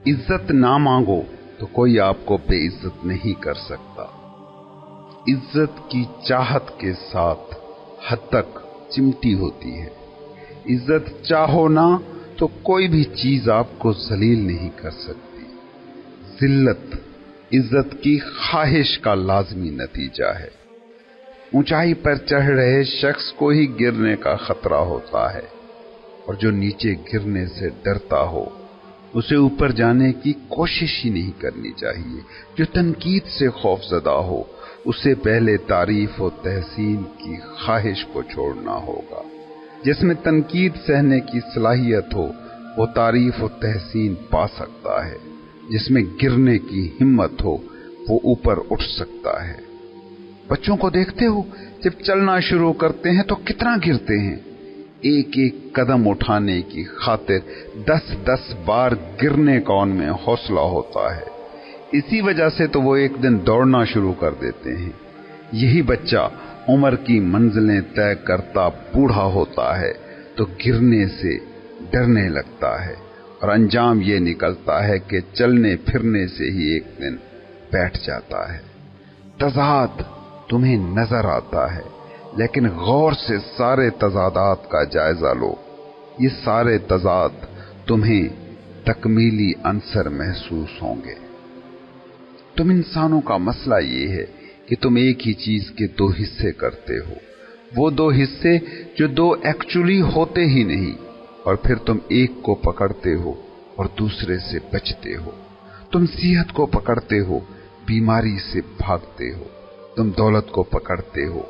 عزت نہ مانگو تو کوئی آپ کو بے عزت نہیں کر سکتا۔ عزت کی چاہت کے ساتھ حد تک چمٹی ہوتی ہے۔ عزت چاہو نہ تو کوئی بھی چیز آپ کو ذلیل نہیں کر سکتی۔ ذلت عزت کی خواہش کا لازمی نتیجہ ہے۔ اونچائی پر چڑھ رہے شخص کو ہی گرنے کا خطرہ ہوتا ہے، اور جو نیچے گرنے سے ڈرتا ہو اسے اوپر جانے کی کوشش ہی نہیں کرنی چاہیے۔ جو تنقید سے خوف زدہ ہو اسے پہلے تعریف و تحسین کی خواہش کو چھوڑنا ہوگا۔ جس میں تنقید سہنے کی صلاحیت ہو وہ تعریف و تحسین پا سکتا ہے، جس میں گرنے کی ہمت ہو وہ اوپر اٹھ سکتا ہے۔ بچوں کو دیکھتے ہو جب چلنا شروع کرتے ہیں تو کتنا گرتے ہیں۔ ایک ایک قدم اٹھانے کی خاطر 10 بار گرنے کا ان میں حوصلہ ہوتا ہے۔ اسی وجہ سے تو وہ ایک دن دوڑنا شروع کر دیتے ہیں۔ یہی بچہ عمر کی منزلیں طے کرتا بوڑھا ہوتا ہے تو گرنے سے ڈرنے لگتا ہے، اور انجام یہ نکلتا ہے کہ چلنے پھرنے سے ہی ایک دن بیٹھ جاتا ہے۔ تضاد تمہیں نظر آتا ہے، لیکن غور سے سارے تضادات کا جائزہ لو۔ یہ سارے تضاد تمہیں تکمیلی عنصر محسوس ہوں گے۔ تم انسانوں کا مسئلہ یہ ہے کہ تم ایک ہی چیز کے 2 حصے کرتے ہو، وہ 2 حصے جو 2 ایکچولی ہوتے ہی نہیں، اور پھر تم ایک کو پکڑتے ہو اور دوسرے سے بچتے ہو۔ تم صحت کو پکڑتے ہو، بیماری سے بھاگتے ہو۔ تم دولت کو پکڑتے ہو،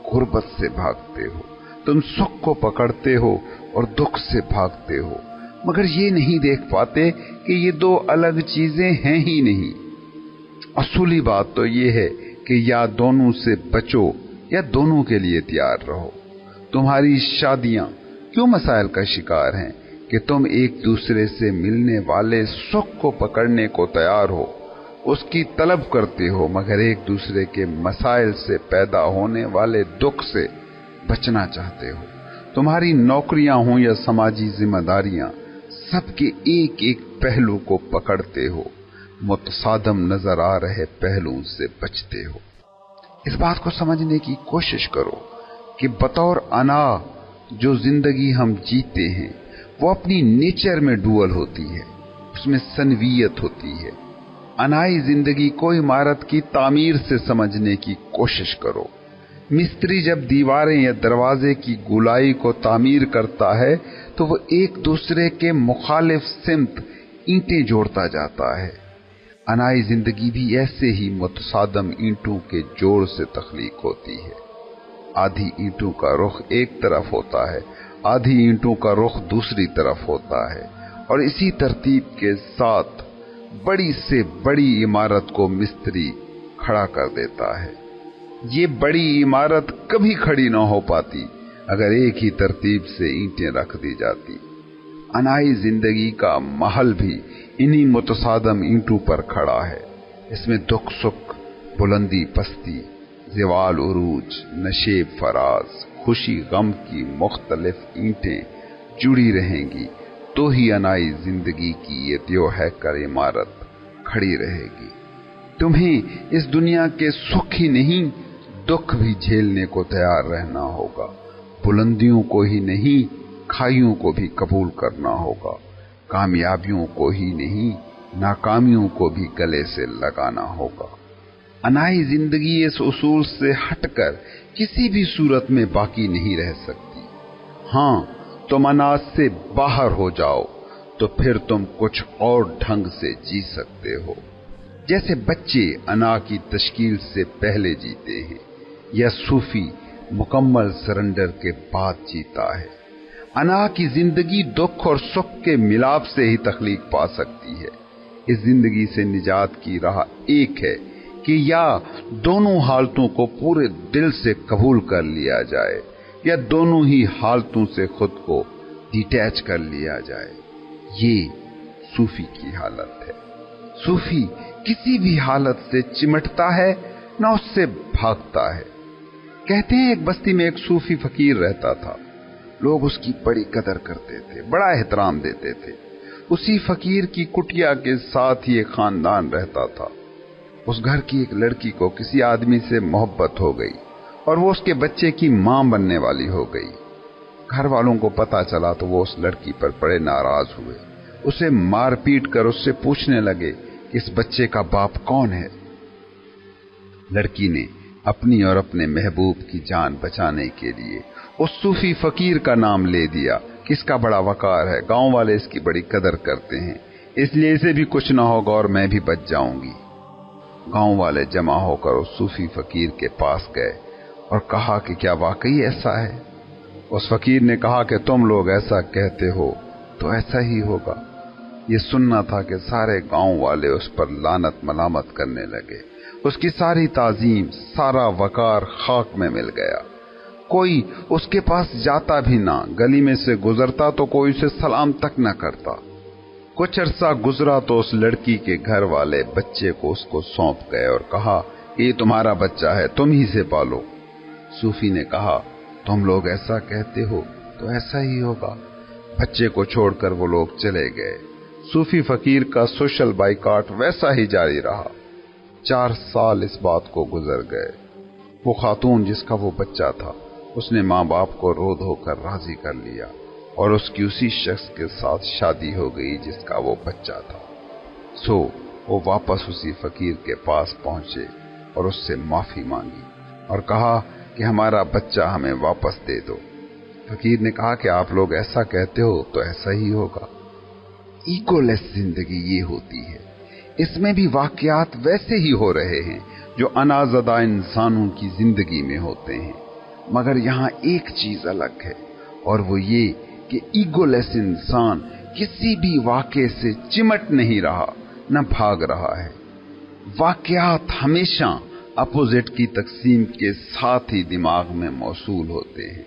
غربت سے بھاگتے ہو۔ تم سکھ کو پکڑتے ہو اور دکھ سے بھاگتے ہو، مگر یہ نہیں دیکھ پاتے کہ یہ 2 الگ چیزیں ہیں ہی نہیں۔ اصولی بات تو یہ ہے کہ یا دونوں سے بچو یا دونوں کے لیے تیار رہو۔ تمہاری شادیاں کیوں مسائل کا شکار ہیں کہ تم ایک دوسرے سے ملنے والے سکھ کو پکڑنے کو تیار ہو، اس کی طلب کرتے ہو، مگر ایک دوسرے کے مسائل سے پیدا ہونے والے دکھ سے بچنا چاہتے ہو۔ تمہاری نوکریاں ہوں یا سماجی ذمہ داریاں، سب کے ایک ایک پہلو کو پکڑتے ہو، متصادم نظر آ رہے پہلوؤں سے بچتے ہو۔ اس بات کو سمجھنے کی کوشش کرو کہ بطور انا جو زندگی ہم جیتے ہیں وہ اپنی نیچر میں ڈوئل ہوتی ہے، اس میں سنویت ہوتی ہے۔ انائی زندگی کو عمارت کی تعمیر سے سمجھنے کی کوشش کرو۔ مستری جب دیواریں یا دروازے کی گولائی کو تعمیر کرتا ہے تو وہ ایک دوسرے کے مخالف سمت اینٹیں جوڑتا جاتا ہے۔ انائی زندگی بھی ایسے ہی متصادم اینٹوں کے جوڑ سے تخلیق ہوتی ہے۔ آدھی اینٹوں کا رخ ایک طرف ہوتا ہے، آدھی اینٹوں کا رخ دوسری طرف ہوتا ہے، اور اسی ترتیب کے ساتھ بڑی سے بڑی عمارت کو مستری کھڑا کر دیتا ہے۔ یہ بڑی عمارت کبھی کھڑی نہ ہو پاتی اگر ایک ہی ترتیب سے اینٹیں رکھ دی جاتی۔ انائی زندگی کا محل بھی انہی متصادم اینٹوں پر کھڑا ہے۔ اس میں دکھ سکھ، بلندی پستی، زوال عروج، نشیب فراز، خوشی غم کی مختلف اینٹیں جڑی رہیں گی تو ہی انائی زندگی کی یہ دیو ہے کر عمارت کھڑی رہے گی۔ تمہیں اس دنیا کے سکھ ہی نہیں دکھ بھی جھیلنے کو تیار رہنا ہوگا، بلندیوں کو ہی نہیں کھائیوں کو بھی قبول کرنا ہوگا، کامیابیوں کو ہی نہیں ناکامیوں کو بھی گلے سے لگانا ہوگا۔ انائی زندگی اس اصول سے ہٹ کر کسی بھی صورت میں باقی نہیں رہ سکتی۔ ہاں، تم انا سے باہر ہو جاؤ تو پھر تم کچھ اور ڈھنگ سے جی سکتے ہو، جیسے بچے انا کی تشکیل سے پہلے جیتے ہیں، یا صوفی مکمل سرنڈر کے بعد جیتا ہے۔ انا کی زندگی دکھ اور سکھ کے ملاپ سے ہی تخلیق پا سکتی ہے۔ اس زندگی سے نجات کی راہ ایک ہے کہ یا دونوں حالتوں کو پورے دل سے قبول کر لیا جائے یا دونوں ہی حالتوں سے خود کو ڈیٹیچ کر لیا جائے۔ یہ صوفی کی حالت ہے۔ صوفی کسی بھی حالت سے چمٹتا ہے نہ اس سے بھاگتا ہے۔ کہتے ہیں ایک بستی میں ایک صوفی فقیر رہتا تھا۔ لوگ اس کی بڑی قدر کرتے تھے، بڑا احترام دیتے تھے۔ اسی فقیر کی کٹیا کے ساتھ ہی ایک خاندان رہتا تھا۔ اس گھر کی ایک لڑکی کو کسی آدمی سے محبت ہو گئی اور وہ اس کے بچے کی ماں بننے والی ہو گئی۔ گھر والوں کو پتا چلا تو وہ اس لڑکی پر بڑے ناراض ہوئے، اسے مار پیٹ کر اس سے پوچھنے لگے کہ اس بچے کا باپ کون ہے۔ لڑکی نے اپنی اور اپنے محبوب کی جان بچانے کے لیے اس صوفی فقیر کا نام لے دیا کہ اس کا بڑا وقار ہے، گاؤں والے اس کی بڑی قدر کرتے ہیں، اس لیے اسے بھی کچھ نہ ہوگا اور میں بھی بچ جاؤں گی۔ گاؤں والے جمع ہو کر اس صوفی فقیر کے پاس گئے اور کہا کہ کیا واقعی ایسا ہے؟ اس فقیر نے کہا کہ تم لوگ ایسا کہتے ہو تو ایسا ہی ہوگا۔ یہ سننا تھا کہ سارے گاؤں والے اس پر لعنت ملامت کرنے لگے۔ اس کی ساری تعظیم، سارا وقار خاک میں مل گیا۔ کوئی اس کے پاس جاتا بھی نہ، گلی میں سے گزرتا تو کوئی اسے سلام تک نہ کرتا۔ کچھ عرصہ گزرا تو اس لڑکی کے گھر والے بچے کو اس کو سونپ گئے اور کہا یہ تمہارا بچہ ہے، تم ہی سے پالو۔ صوفی نے کہا تم لوگ ایسا کہتے ہو تو ایسا ہی ہوگا۔ بچے کو چھوڑ کر وہ لوگ چلے گئے۔ صوفی فقیر کا سوشل بائیکاٹ ویسا ہی جاری رہا۔ 4 سال اس بات کو گزر گئے۔ وہ خاتون جس کا وہ بچہ تھا، اس نے ماں باپ کو رو دھو کر راضی کر لیا اور اس کی اسی شخص کے ساتھ شادی ہو گئی جس کا وہ بچہ تھا۔ سو وہ واپس اسی فقیر کے پاس پہنچے اور اس سے معافی مانگی اور کہا کہ ہمارا بچہ ہمیں واپس دے دو۔ فقیر نے کہا کہ آپ لوگ ایسا کہتے ہو تو ایسا ہی ہوگا۔ ایگو لیس زندگی یہ ہوتی ہے، اس میں بھی واقعات ویسے ہی ہو رہے ہیں جو انازدہ انسانوں کی زندگی میں ہوتے ہیں، مگر یہاں ایک چیز الگ ہے اور وہ یہ کہ ایگو لیس انسان کسی بھی واقعے سے چمٹ نہیں رہا، نہ بھاگ رہا ہے۔ واقعات ہمیشہ اپوزٹ کی تقسیم کے ساتھ ہی دماغ میں موصول ہوتے ہیں۔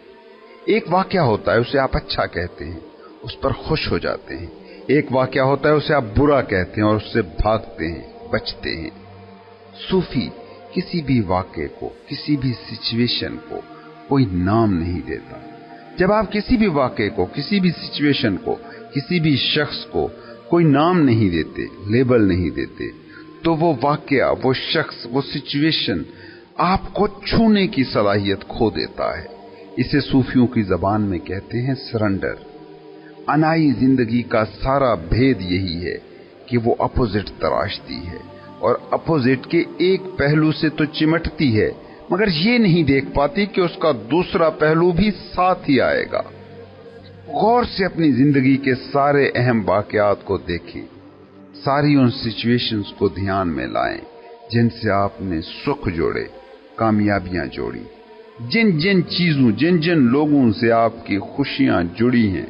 ایک واقعہ ہوتا ہے، اسے آپ اچھا کہتے ہیں، اس پر خوش ہو جاتے ہیں۔ ایک واقعہ ہوتا ہے، اسے آپ برا کہتے ہیں اور اس سے بھاگتے ہیں، بچتے ہیں۔ صوفی کسی بھی واقعے کو، کسی بھی سچویشن کو کوئی نام نہیں دیتا۔ جب آپ کسی بھی واقعے کو، کسی بھی سچویشن کو، کسی بھی شخص کو کوئی نام نہیں دیتے، لیبل نہیں دیتے، تو وہ واقعہ، وہ شخص، وہ سچویشن آپ کو چھونے کی صلاحیت کھو دیتا ہے۔ اسے صوفیوں کی زبان میں کہتے ہیں سرنڈر۔ انائی زندگی کا سارا بھید یہی ہے کہ وہ اپوزٹ تراشتی ہے اور اپوزٹ کے ایک پہلو سے تو چمٹتی ہے، مگر یہ نہیں دیکھ پاتی کہ اس کا دوسرا پہلو بھی ساتھ ہی آئے گا۔ غور سے اپنی زندگی کے سارے اہم واقعات کو دیکھیں، ساری ان سچویشنز کو دھیان میں لائیں جن سے آپ نے سکھ جوڑے، کامیابیاں جوڑی، جن جن چیزوں، جن جن لوگوں سے آپ کی خوشیاں جڑی ہیں،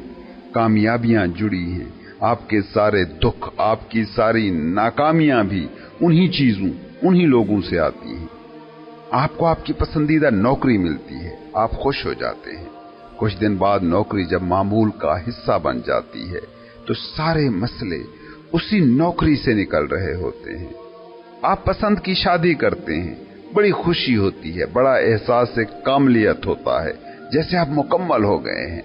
کامیابیاں جڑی ہیں، آپ کے سارے دکھ، آپ کی ساری ناکامیاں بھی انہی چیزوں، انہی لوگوں سے آتی ہیں۔ آپ کو آپ کی پسندیدہ نوکری ملتی ہے، آپ خوش ہو جاتے ہیں۔ کچھ دن بعد نوکری جب معمول کا حصہ بن جاتی ہے تو سارے مسئلے اسی نوکری سے نکل رہے ہوتے ہیں۔ آپ پسند کی شادی کرتے ہیں، بڑی خوشی ہوتی ہے، بڑا احساس کاملیت ہوتا ہے، جیسے آپ مکمل ہو گئے ہیں۔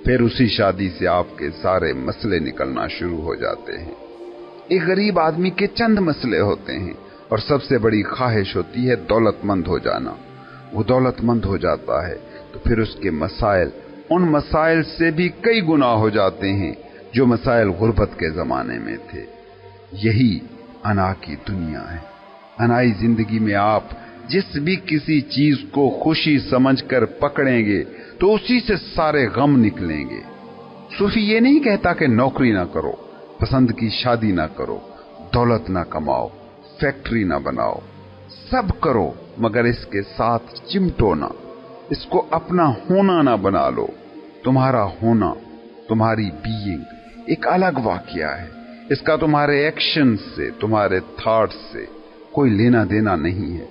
پھر اسی شادی سے آپ کے سارے مسئلے نکلنا شروع ہو جاتے ہیں۔ ایک غریب آدمی کے چند مسئلے ہوتے ہیں اور سب سے بڑی خواہش ہوتی ہے دولت مند ہو جانا۔ وہ دولت مند ہو جاتا ہے تو پھر اس کے مسائل ان مسائل سے بھی کئی گنا ہو جاتے ہیں جو مسائل غربت کے زمانے میں تھے۔ یہی انا کی دنیا ہے۔ انائی زندگی میں آپ جس بھی کسی چیز کو خوشی سمجھ کر پکڑیں گے تو اسی سے سارے غم نکلیں گے۔ صوفی یہ نہیں کہتا کہ نوکری نہ کرو، پسند کی شادی نہ کرو، دولت نہ کماؤ، فیکٹری نہ بناؤ، سب کرو مگر اس کے ساتھ چمٹو نہ، اس کو اپنا ہونا نہ بنا لو۔ تمہارا ہونا، تمہاری بینگ ایک الگ واقعہ ہے، اس کا تمہارے ایکشن سے، تمہارے تھاٹس سے کوئی لینا دینا نہیں ہے۔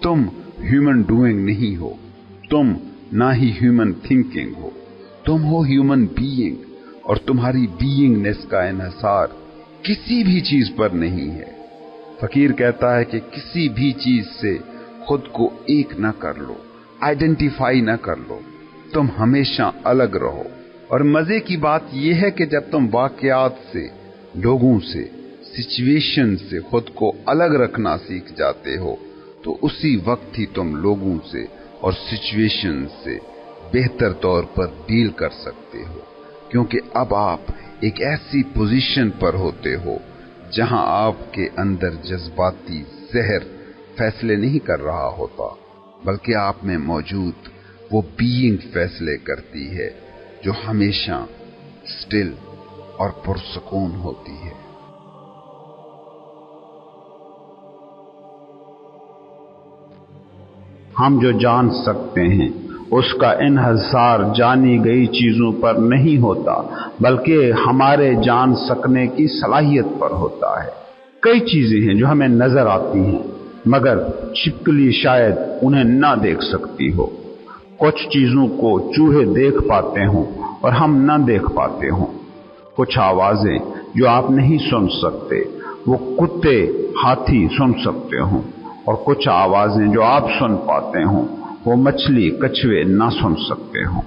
تم ہیومن ڈوئنگ نہیں ہو، تم نہ ہی ہیومن تھنکنگ ہو، تم ہو ہیومن بینگ، اور تمہاری بینگنس کا انحصار کسی بھی چیز پر نہیں ہے۔ فقیر کہتا ہے کہ کسی بھی چیز سے خود کو ایک نہ کر لو، آئیڈینٹیفائی نہ کر لو، تم ہمیشہ الگ رہو۔ اور مزے کی بات یہ ہے کہ جب تم واقعات سے، लोगों से, सिचुएशन से खुद को अलग रखना सीख जाते हो तो उसी वक्त ही तुम लोगों से और सिचुएशन से बेहतर तौर पर डील कर सकते हो, क्योंकि अब आप एक ऐसी पोजीशन पर होते हो जहां आपके अंदर जज्बाती जहर फैसले नहीं कर रहा होता, बल्कि आप में मौजूद वो बीइंग फैसले करती है जो हमेशा स्टिल और पुरसकून होती है। हम जो जान सकते हैं उसका इन्हिसार जानी गई चीजों पर नहीं होता, बल्कि हमारे जान सकने की सलाहियत पर होता है। कई चीजें हैं जो हमें नजर आती हैं मगर छिपकली शायद उन्हें ना देख सकती हो। कुछ चीजों को चूहे देख पाते हों और हम ना देख पाते हों। कुछ आवाजें जो आप नहीं सुन सकते वो कुत्ते हाथी सुन सकते हों, और कुछ आवाजें जो आप सुन पाते हों वो मछली कछुए ना सुन सकते हों।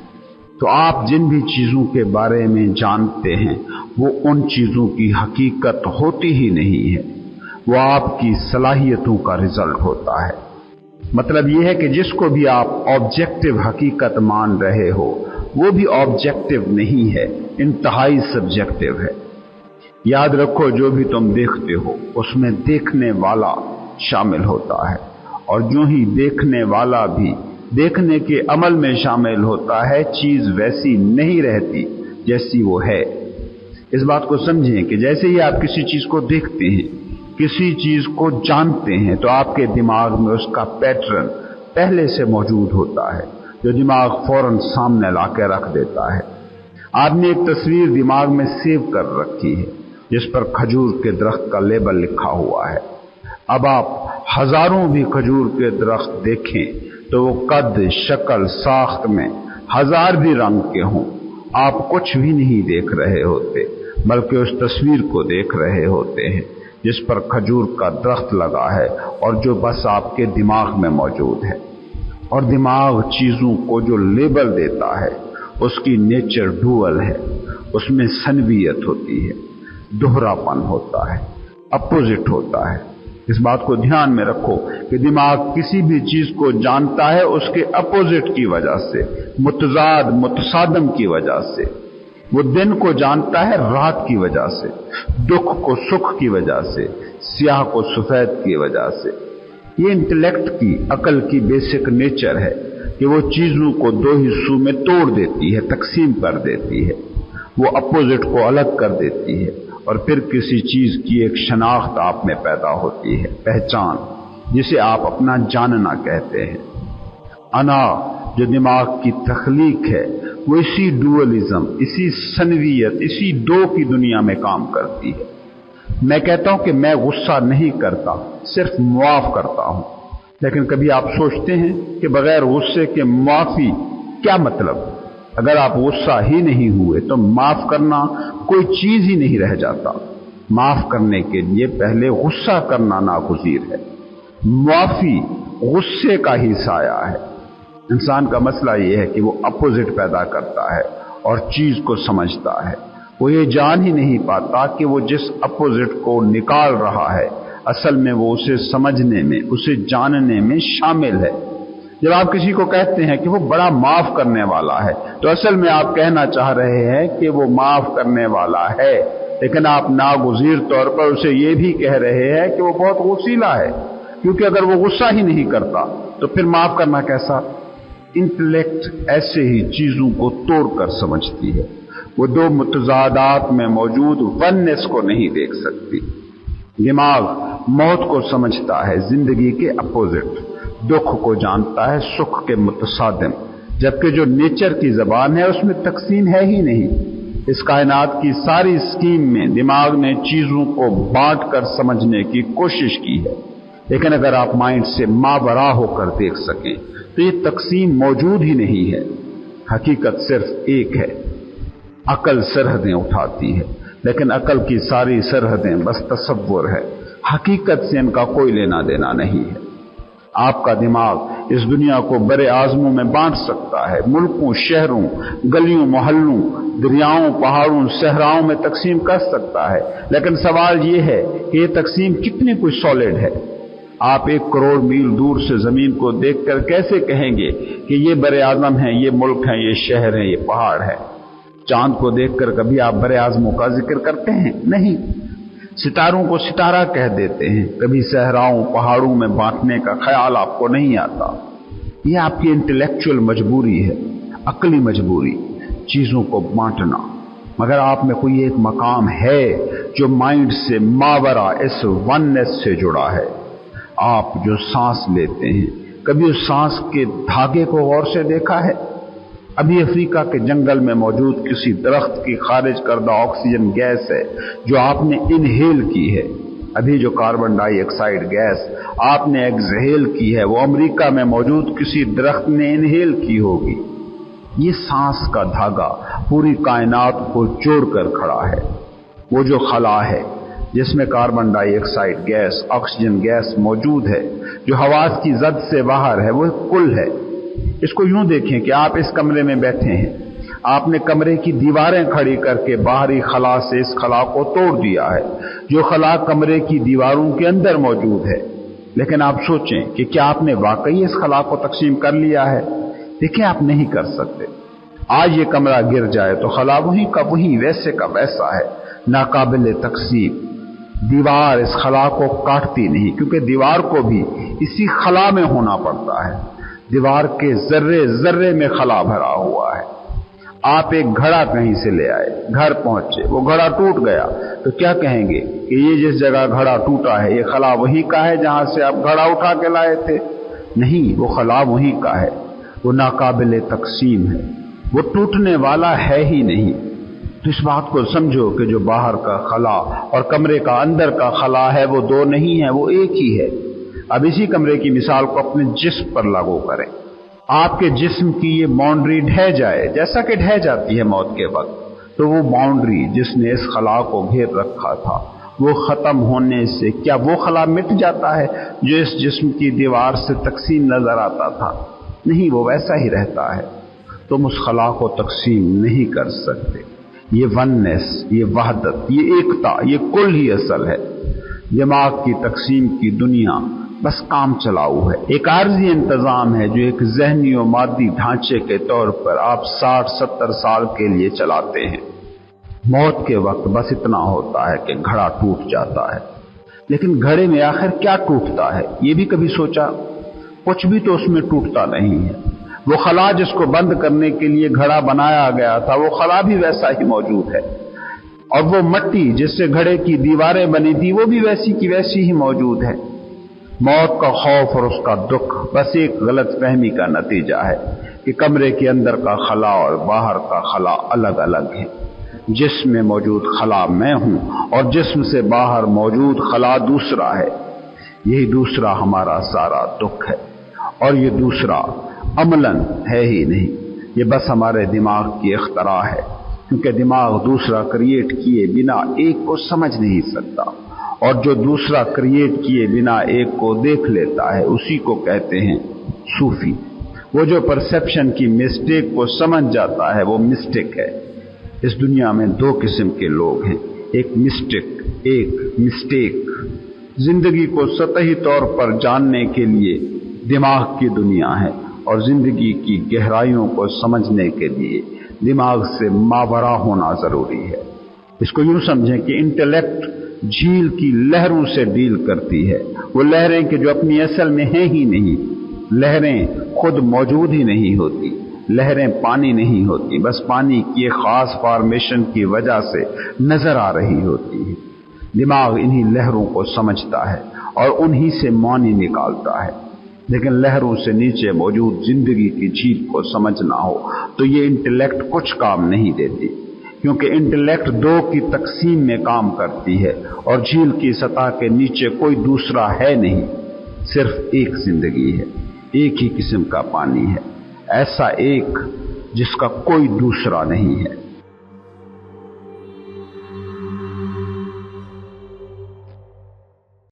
तो आप जिन भी चीजों के बारे में जानते हैं वो उन चीजों की हकीकत होती ही नहीं है, वो आपकी सलाहियतों का रिजल्ट होता है। मतलब यह है कि जिसको भी आप ऑब्जेक्टिव हकीकत मान रहे हो वो भी ऑब्जेक्टिव नहीं है, इंतहाई सब्जेक्टिव है। याद रखो, जो भी तुम देखते हो उसमें देखने वाला शामिल होता है, और जो ही देखने वाला भी देखने के अमल में शामिल होता है, चीज वैसी नहीं रहती जैसी वो है। इस बात को समझें कि जैसे ही आप किसी चीज को देखते हैं, किसी चीज को जानते हैं, तो आपके दिमाग में उसका पैटर्न पहले से मौजूद होता है जो दिमाग फौरन सामने लाके रख देता है। आपने एक तस्वीर दिमाग में सेव कर रखी है जिस पर खजूर के दरख्त का लेबल लिखा हुआ है। अब आप हजारों भी खजूर के दरख्त देखें तो वो कद, शक्ल, साख्त में हजार भी रंग के हों, आप कुछ भी नहीं देख रहे होते, बल्कि उस तस्वीर को देख रहे होते हैं जिस पर खजूर का दरख्त लगा है और जो बस आपके दिमाग में मौजूद है। और दिमाग चीजों को जो लेबल देता है उसकी नेचर डुअल है, उसमें सनवियत होती है, दोहरापन होता है, अपोजिट होता है। इस बात को ध्यान में रखो कि दिमाग किसी भी चीज को जानता है उसके अपोजिट की वजह से, मुतजाद मुतसादम की वजह से। वो दिन को जानता है रात की वजह से, दुख को सुख की वजह से, स्याह को सफेद की वजह से। ये इंटेलेक्ट की, अकल की बेसिक नेचर है कि वो चीजों को दो हिस्सों में तोड़ देती है, तकसीम कर देती है, वो अपोजिट को अलग कर देती है, और फिर किसी चीज की एक शनाख्त आप में पैदा होती है, पहचान, जिसे आप अपना जानना कहते हैं। अना जो दिमाग की तख्लीक है वो इसी डुअलिज्म, इसी सनवियत, इसी दो की दुनिया में काम करती है। मैं कहता हूं कि मैं गुस्सा नहीं करता, सिर्फ मुआफ करता हूं। लेकिन कभी आप सोचते हैं कि बगैर गुस्से के माफी क्या मतलब? अगर आप गुस्सा ही नहीं हुए तो माफ करना कोई चीज ही नहीं रह जाता। माफ करने के लिए पहले गुस्सा करना नागुज़ीर है। माफी गुस्से का ही साया है। इंसान का मसला यह है कि वो अपोजिट पैदा करता है और चीज को समझता है। वो ये जान ही नहीं पाता कि वो जिस अपोजिट को निकाल रहा है असल में वो उसे समझने में, उसे जानने में शामिल है। जब आप किसी को कहते हैं कि वो बड़ा माफ करने वाला है तो असल में आप कहना चाह रहे हैं कि वो माफ करने वाला है, लेकिन आप नागुज़ीर तौर पर उसे ये भी कह रहे हैं कि वो बहुत गुस्सीला है, क्योंकि अगर वो गुस्सा ही नहीं करता तो फिर माफ करना कैसा? इंटेलेक्ट ऐसे ही चीजों को तोड़कर समझती है। वो दो मुतजादात में मौजूद वननेस को नहीं देख सकती। दिमाग मौत को समझता है जिंदगी के अपोजिट, दुख को जानता है सुख के मुतसादिम, जबकि जो नेचर की जबान है उसमें तकसीम है ही नहीं। इस कायनात की सारी स्कीम में दिमाग ने चीजों को बांट कर समझने की कोशिश की है, लेकिन अगर आप माइंड से मावरा होकर देख सकें तो ये तकसीम मौजूद ही नहीं है। हकीकत सिर्फ एक है। अकल सरहदें उठाती है, लेकिन अकल की सारी सरहदें बस तसव्वुर है, हकीकत से इनका कोई लेना देना नहीं है। आपका दिमाग इस दुनिया को बड़े आज़मों में बांट सकता है, मुल्कों, शहरों, गलियों, मोहल्लों, दरियाओं, पहाड़ों, सहराओं में तकसीम कर सकता है। लेकिन सवाल ये है कि ये तकसीम कितनी कोई सॉलिड है। आप 1 करोड़ मील दूर से जमीन को देखकर कैसे कहेंगे कि ये बड़े आज़म हैं, ये मुल्क हैं, ये शहर हैं, ये पहाड़ हैं? चांद को देखकर कभी आप बड़े आज़मों का जिक्र करते हैं? नहीं। सितारों को सितारा कह देते हैं, कभी सहराओं, पहाड़ों में बांटने का ख्याल आपको नहीं आता। ये आपकी इंटेलेक्चुअल मजबूरी है, अक्ली मजबूरी, चीजों को बांटना। मगर आप में कोई एक मकाम है जो माइंड से मावरा इस वननेस से जुड़ा है। आप जो सांस लेते हैं, कभी उस सांस के धागे को गौर से देखा है? अभी अफ्रीका के जंगल में मौजूद किसी दरख्त की खारिज करदा ऑक्सीजन गैस है जो आपने इनहेल की है। अभी जो कार्बन डाइऑक्साइड गैस आपने एक्सहेल की है, वो अमेरिका में मौजूद किसी दरख्त ने इनहेल की होगी। ये सांस का धागा पूरी कायनात को जोड़कर खड़ा है। वो जो खला है जिसमें carbon dioxide gas, oxygen gas मौजूद है, जो हवास की जद से बाहर है, वो कुल है। इसको यूं देखें कि आप इस कमरे में बैठे हैं, आपने कमरे की दीवारें खड़ी करके बाहरी खला से इस खला को तोड़ दिया है, जो खला कमरे की दीवारों के अंदर मौजूद है। लेकिन आप सोचें कि क्या आपने वाकई इस खला को तकसीम कर लिया है? देखिए, आप नहीं कर सकते। आज ये कमरा गिर जाए तो खला वहीं का वहीं, वैसे का वैसा है, नाकाबिल तकसीम। दीवार इस खला को काटती नहीं, क्योंकि दीवार को भी इसी खला में होना पड़ता है। दीवार के जर्रे जर्रे में खला भरा हुआ है। आप एक घड़ा कहीं से ले आए, घर पहुंचे, वो घड़ा टूट गया, तो क्या कहेंगे कि ये जिस जगह घड़ा टूटा है ये खला वही का है जहां से आप घड़ा उठा के लाए थे? नहीं, वो खला वही का है, वो नाकाबिल तकसीम है, वो टूटने वाला है ही नहीं। तो इस बात को समझो कि जो बाहर का खला और कमरे का अंदर का खला है वो दो नहीं है, वो एक ही है। अब इसी कमरे की मिसाल को अपने जिस्म पर लागू करें। आपके जिस्म की ये बाउंड्री ढह जाए, जैसा कि ढह जाती है मौत के वक्त, तो वो बाउंड्री जिसने इस खला को घेर रखा था, वो खत्म होने से क्या वो खला मिट जाता है जो इस जिस्म की दीवार से तकसीम नजर आता था? नहीं, वो वैसा ही रहता है। तुम उस खला को तकसीम नहीं कर सकते। ये वननेस, ये वहदत, ये एकता, ये कुल ही असल है। दिमाग की तकसीम की दुनिया बस काम चलाऊ है, एक आर्जी इंतजाम है जो एक जहनी और मादी ढांचे के तौर पर आप 60-70 साल के लिए चलाते हैं। मौत के वक्त बस इतना होता है कि घड़ा टूट जाता है। लेकिन घड़े में आखिर क्या टूटता है, ये भी कभी सोचा? कुछ भी तो उसमें टूटता नहीं है। वो खला जिसको बंद करने के लिए घड़ा बनाया गया था, वो खला भी वैसा ही मौजूद है, और वो मट्टी जिससे घड़े की दीवारें बनी थी वो भी वैसी की वैसी ही मौजूद है। मौत का खौफ और उसका दुख बस एक गलत फहमी का नतीजा है कि कमरे के अंदर का खला और बाहर का खला अलग अलग है। जिस्म में मौजूद खला मैं हूं और जिस्म से बाहर मौजूद खला दूसरा है। यही दूसरा हमारा सारा दुख है, और ये दूसरा अमलन है ही नहीं, ये बस हमारे दिमाग की इख्तरा है, क्योंकि दिमाग दूसरा क्रिएट किए बिना एक को समझ नहीं सकता, और जो दूसरा क्रिएट किए बिना एक को देख लेता है उसी को कहते हैं सूफी। वो जो परसेप्शन की मिस्टेक को समझ जाता है वो मिस्टिक है। इस दुनिया में दो किस्म के लोग हैं, एक मिस्टिक, एक मिस्टेक। जिंदगी को सतही तौर पर जानने के लिए दिमाग की दुनिया है, और जिंदगी की गहराइयों को समझने के लिए दिमाग से मावरा होना जरूरी है। इसको यूं समझें कि इंटेलेक्ट झील की लहरों से डील करती है, वो लहरें कि जो अपनी असल में हैं ही नहीं। लहरें खुद मौजूद ही नहीं होती, लहरें पानी नहीं होती, बस पानी की एक खास फॉर्मेशन की वजह से नजर आ रही होती है। दिमाग इन्हीं लहरों को समझता है और उन्हीं से मौनी निकालता है। लेकिन लहरों से नीचे मौजूद जिंदगी की झील को समझना हो तो ये इंटेलेक्ट कुछ काम नहीं देती, क्योंकि इंटेलेक्ट दो की तकसीम में काम करती है, और झील की सतह के नीचे कोई दूसरा है नहीं, सिर्फ एक जिंदगी है, एक ही किस्म का पानी है, ऐसा एक जिसका कोई दूसरा नहीं है।